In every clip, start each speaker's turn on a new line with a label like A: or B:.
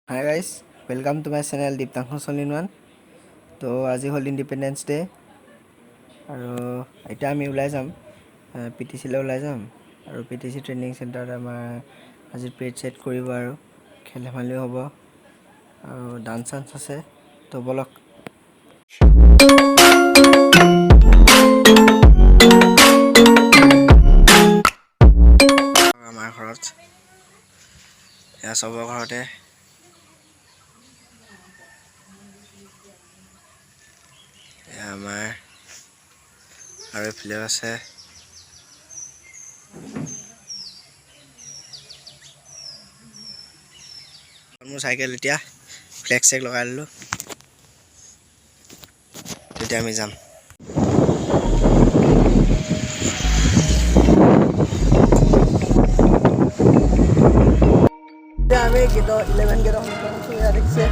A: Hi guys, welcome to my channel Deeptangshu All-in-One. তো আজি হ'ল ইণ্ডিপেণ্ডেন্স ডে আৰু এতিয়া আমি ওলাই যাম পিটিচিলৈ ওলাই যাম আৰু পিটিচি ট্ৰেইনিং চেণ্টাৰত আমাৰ আজি পেড সেট কৰিব আৰু খেল ধেমালিও হ'ব আৰু ডান্স চান্স আছে তো বলক আমাৰ ঘৰত এয়া চবৰ ঘৰতে আমাৰ আৰু এফালে আছে মোৰ চাইকেল এতিয়া ফ্লেক্স চেক লগাই ললো তেতিয়া আমি যাম আমি গেট 11 গেট সন্মুখত দেখিছে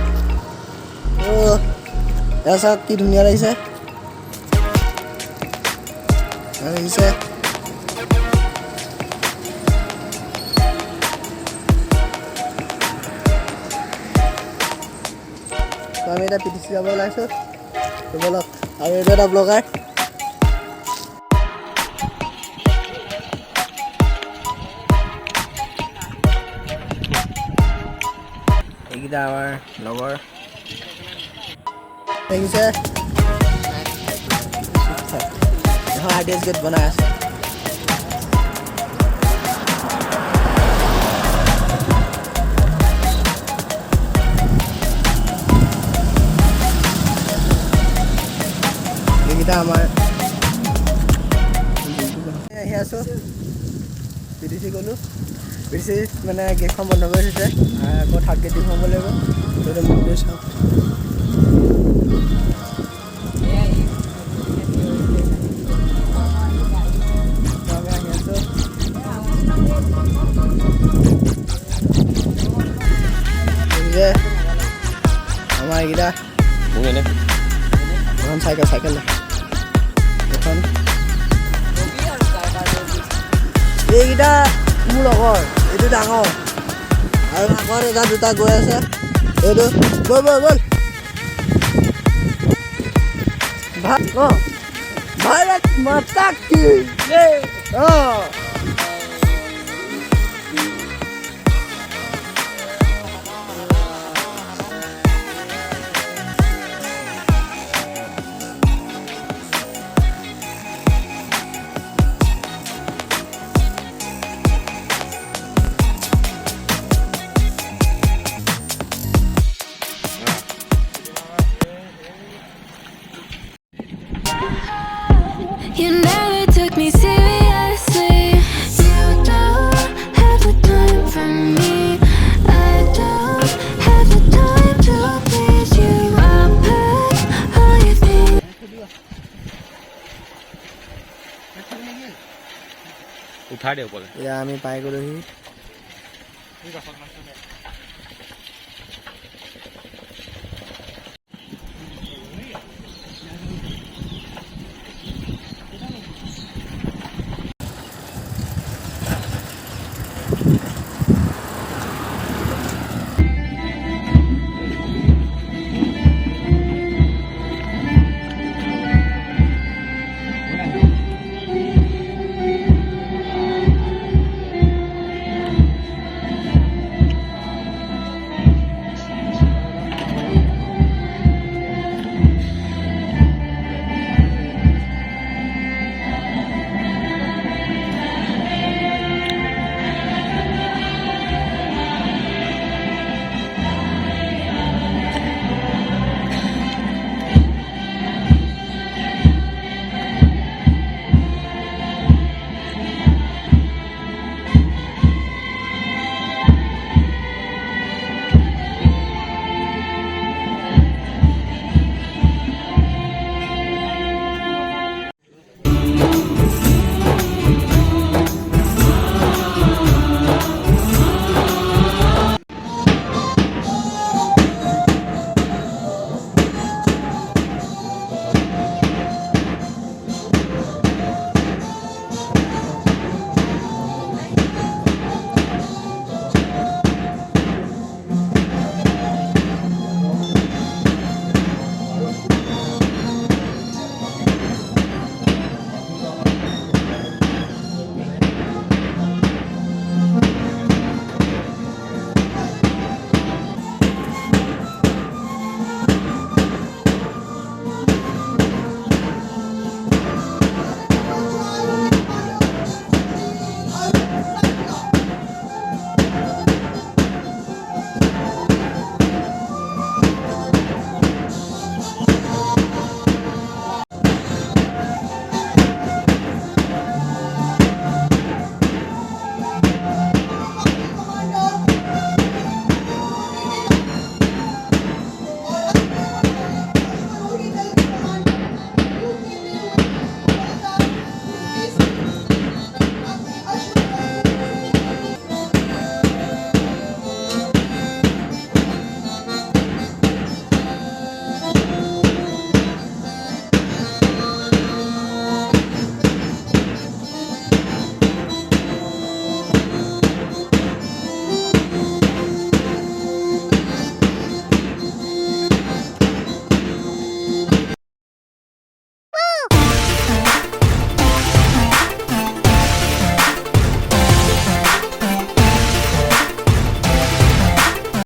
A: এসা কি ধুনীয়া লাগিছে আহিছে আমি এটা পিটিচি যাব ওলাইছোঁ বলক আৰু এটা ব্লগাৰ এইকেইটা আমাৰ লগৰ দেখিছে এখন আইডিয়াছ গেট বনাই আছে এইকেইটা আমাৰ আহি আছোঁ পিটিচি গ'লোঁ পিটিচি মানে গেটখন বন্ধ কৰি থৈছে আকৌ থাৰ্ড গেট দি সোমাব লাগিব সেইটো মন্দিৰ চাওক আমাৰ এইকেইটা এখন চাইকেল এখন এইকেইটা মোৰ লগৰ এইটো ডাঙৰ আৰু আগত এটা দুটা গৈ আছে এইটো বল ভাত ভাৰত মাতা কি
B: You never took me seriously. You don't have the time for me. I don't have the time to please you. I pack all your things.
C: उठा दे ऊपर
A: या আমি পাই গ'লোহি